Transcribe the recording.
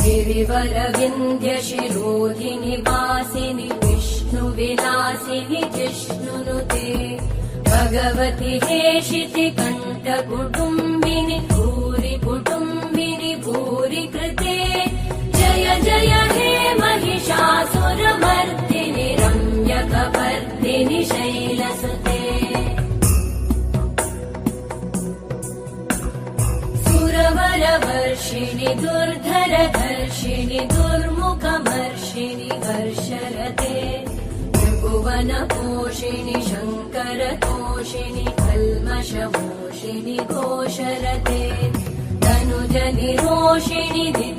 गिरिवरविन्ध्यशिरोधिनि वासिनि विष्णुविलासिनि जिष्णुनुते भगवति हेशिति कण्ठकुटुम्बिनि भूरि कुटुम्बिनि भूरि कृते जय जय हे महिषासुरमर्दिनि रम्यकपर्दिनि शैलसुते सुरवरवर्षिणि दुर्धरधर्षिणि दुर्मुखमर्षिणि हर्षरते त्रिभुवनपोषिणि शङ्करतोषिणि कल्मषमोषिणि घोषरते तनुजनिरोषिणि